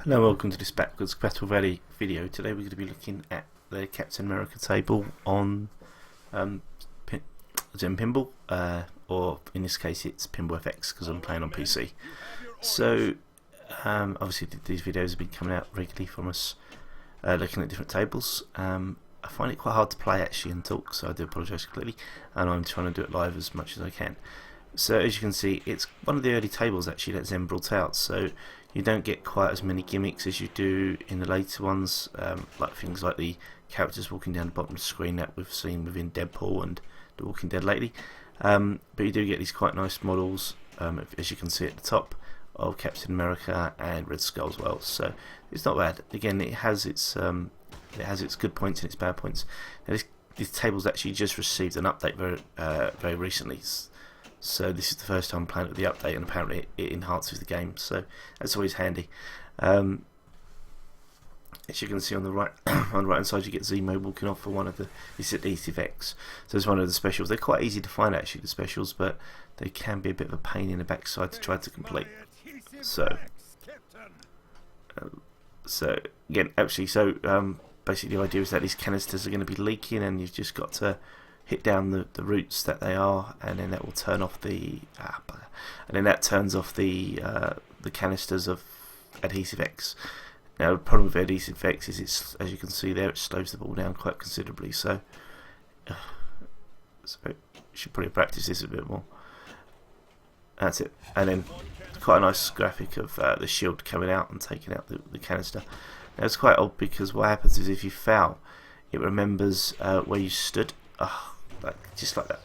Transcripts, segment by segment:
Hello, welcome to this backwards compatible video. Today we're going to be looking at the Captain America table on Zen Pinball, or in this case it's Pinball FX because I'm playing on PC. So obviously these videos have been coming out regularly from us looking at different tables. I find it quite hard to play actually and talk, so I do apologise completely, and I'm trying to do it live as much as I can. So as you can see, it's one of the early tables actually that Zen brought out, so you don't get quite as many gimmicks as you do in the later ones, like things like the characters walking down the bottom of the screen that we've seen within Deadpool and The Walking Dead lately. But you do get these quite nice models, as you can see at the top, of Captain America and Red Skull as well. So it's not bad. Again, it has its good points and its bad points. Now, this table's actually just received an update very recently. So this is the first time I'm playing with the update, and apparently it enhances the game, so that's always handy. As you can see on the right on the right hand side, you get Zemo walking off for one of the adhesive X. So it's one of the specials. They're quite easy to find actually, the specials, but they can be a bit of a pain in the backside to try to complete. So again, actually, basically the idea is that these canisters are going to be leaking, and you've just got to hit down the routes that they are, and then that will turn off the turns off the canisters of adhesive X. Now the problem with adhesive X is it's, as you can see there, it slows the ball down quite considerably, so you should probably practice this a bit more. That's it. And then quite a nice graphic of the shield coming out and taking out the canister. Now it's quite odd because what happens is if you foul, it remembers where you stood. Just like that.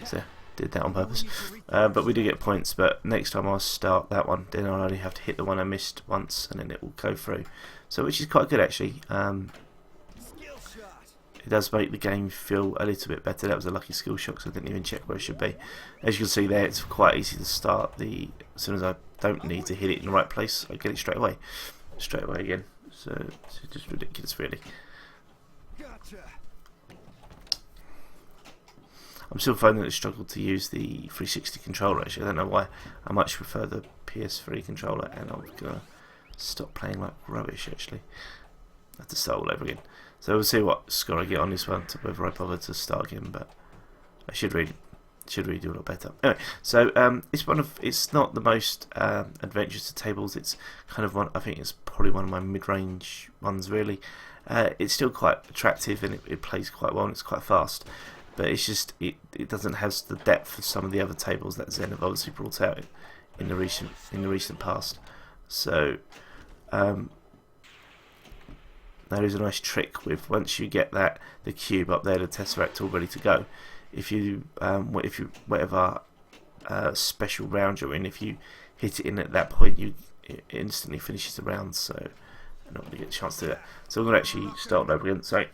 So did that on purpose. But we do get points, but next time I'll start that one, then I'll only have to hit the one I missed once, and then it will go through. So which is quite good actually. It does make the game feel a little bit better. That was a lucky skill shot because I didn't even check where it should be. As you can see there, it's quite easy to start. As soon as I don't need to hit it in the right place, I get it straight away again. So it's just ridiculous really. I'm still finding it a struggle to use the 360 controller actually. I don't know why. I much prefer the PS3 controller, and I'm gonna stop playing like rubbish actually. I have to start all over again. So we'll see what score I get on this one, to whether I bother to start again, but I should really do a lot better. Anyway, so it's not the most adventurous of tables. It's kind of one, I think it's probably one of my mid-range ones really. It's still quite attractive, and it plays quite well, and it's quite fast. But it's just it doesn't have the depth of some of the other tables that Zen have obviously brought out in the recent past. So there is a nice trick with, once you get the cube up there, the Tesseract all ready to go. If you whatever special round you're in, if you hit it in at that point, it instantly finishes the round. So I'm not going to get a chance to do that. So I'm going to actually start over again. So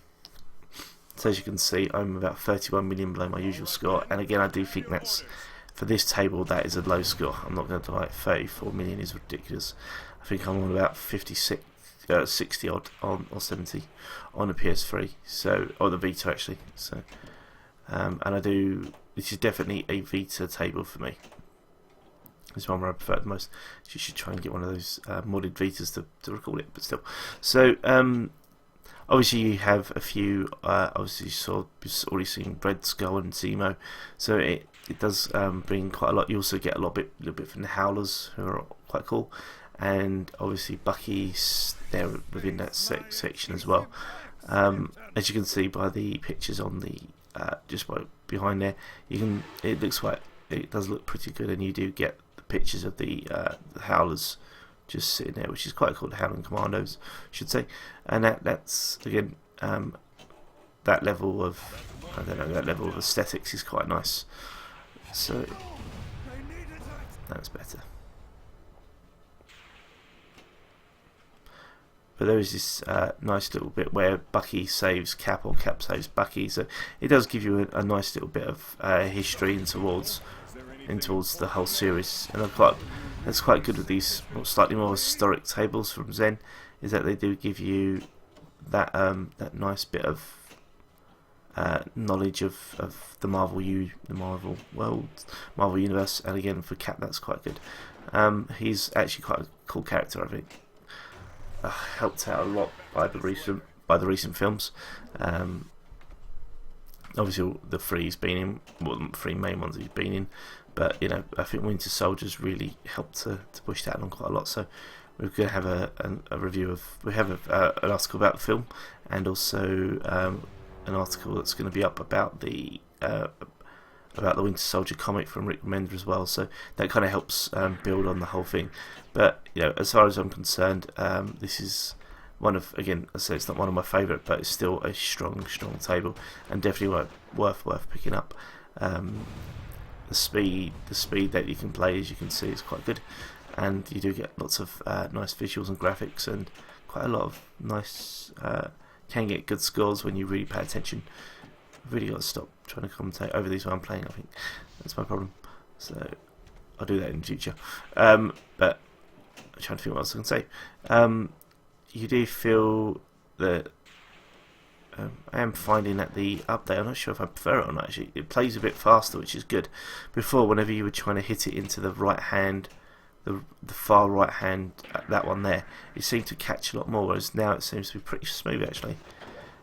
as you can see, I'm about 31 million below my usual score, and again I do think that's, for this table, that is a low score. I'm not going to like 34 million is ridiculous. I think I'm on about 60 odd on, or 70 on the PS3, so, or the Vita actually. So and this is definitely a Vita table for me. This one where I prefer it the most. You should try and get one of those modded Vitas to record it, but still. So obviously you have a few, obviously you've already seen Red Skull and Zemo, so it does bring quite a lot. You also get a little bit from the Howlers, who are quite cool, and obviously Bucky's there within that section as well. As you can see by the pictures on the just behind there, it does look pretty good, and you do get the pictures of the Howlers just sitting there, which is quite cool. The Howling Commandos, I should say, and that's again that level of aesthetics is quite nice. So that's better. But there is this nice little bit where Bucky saves Cap, or Cap saves Bucky, so it does give you a nice little bit of history in towards the whole series, and that's quite good with these slightly more historic tables from Zen, is that they do give you that nice bit of knowledge of the Marvel world, Marvel universe, and again for Cap that's quite good. He's actually quite a cool character, I think. helped out a lot by the recent films. Obviously, the three he's been in, well, the three main ones he's been in, but you know, I think Winter Soldier's really helped to push that along quite a lot. So we're going to have a review of, we have an article about the film, and also an article that's going to be up about the Winter Soldier comic from Rick Remender as well. So that kind of helps build on the whole thing. But you know, as far as I'm concerned, this is one of, again, I say it's not one of my favourite, but it's still a strong table, and definitely worth picking up. The speed that you can play, as you can see, is quite good, and you do get lots of nice visuals and graphics, and quite a lot of nice. Can get good scores when you really pay attention. I've really got to stop trying to commentate over these while I'm playing. I think that's my problem. So I'll do that in the future. But I'm trying to think what else I can say. You do feel that I am finding that the update, I'm not sure if I prefer it or not actually, it plays a bit faster, which is good. Before, whenever you were trying to hit it into the right hand, the far right hand, that one there, it seemed to catch a lot more, whereas now it seems to be pretty smooth actually.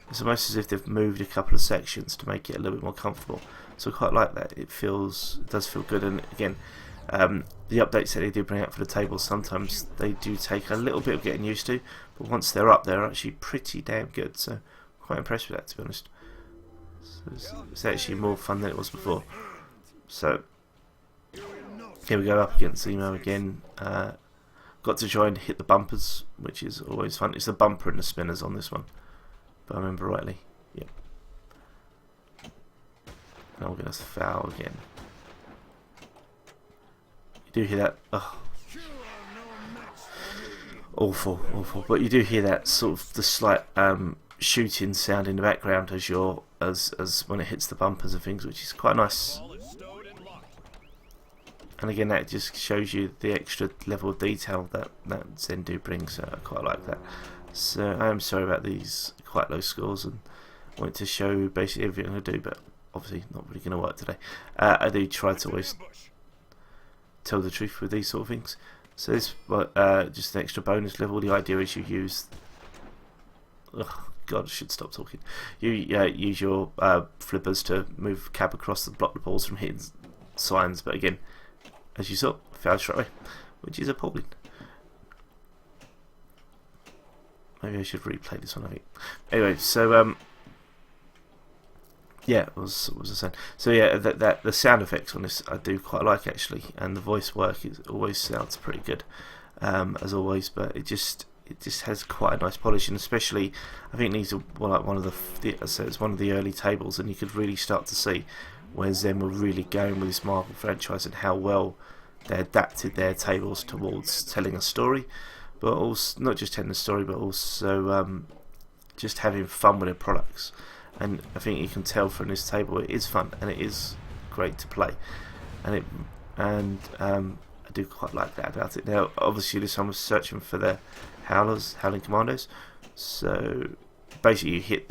It's almost as if they've moved a couple of sections to make it a little bit more comfortable. So I quite like that. It does feel good, and again, the updates that they do bring out for the tables, sometimes they do take a little bit of getting used to, but once they're up, they're actually pretty damn good. So I'm quite impressed with that, to be honest. So it's actually more fun than it was before. So here we go, up against Zemo again. Got to try and hit the bumpers, which is always fun. It's the bumper and the spinners on this one, if I remember rightly. Yep. Now we're going to foul again. You do hear that? Oh. Awful. But you do hear that sort of the slight shooting sound in the background as when it hits the bumpers and things, which is quite nice. And again, that just shows you the extra level of detail that Zen brings. So I quite like that. So I am sorry about these quite low scores, and I wanted to show basically everything I do, but obviously not really going to work today. I do try to always tell the truth with these sort of things. So this just an extra bonus level. The idea is you use. Oh God, I should stop talking. You use your flippers to move cap across to block the balls from hitting signs, but again, as you saw, fouled straight away, which is appalling. Maybe I should replay this one, I think. Anyway, so yeah, what was I saying? So yeah, that the sound effects on this I do quite like actually, and the voice work always sounds pretty good, as always. But it just has quite a nice polish, and especially I think these are one of it's one of the early tables, and you could really start to see where Zen were really going with this Marvel franchise and how well they adapted their tables towards telling a story, but also not just telling a story, but also just having fun with their products. And I think you can tell from this table it is fun and it is great to play, and I do quite like that about it. Now, obviously, this one was searching for the Howling Commandos. So basically, you hit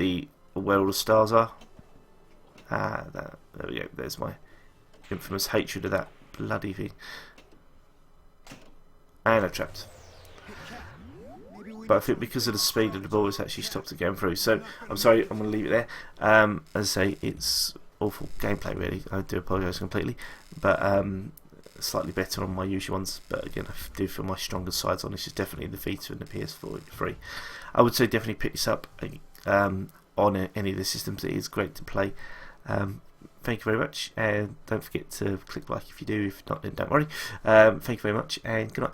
where all the stars are. There we go. There's my infamous hatred of that bloody thing. And I trapped. But I think because of the speed of the ball, it's actually stopped it going through. So I'm sorry, I'm going to leave it there. As I say, it's awful gameplay, really. I do apologise completely. But slightly better on my usual ones. But again, I do feel my stronger sides on this is definitely the Vita and the PS3. I would say definitely pick this up on any of the systems. It is great to play. Thank you very much, and don't forget to click like if you do. If not, then don't worry. Thank you very much, and good night.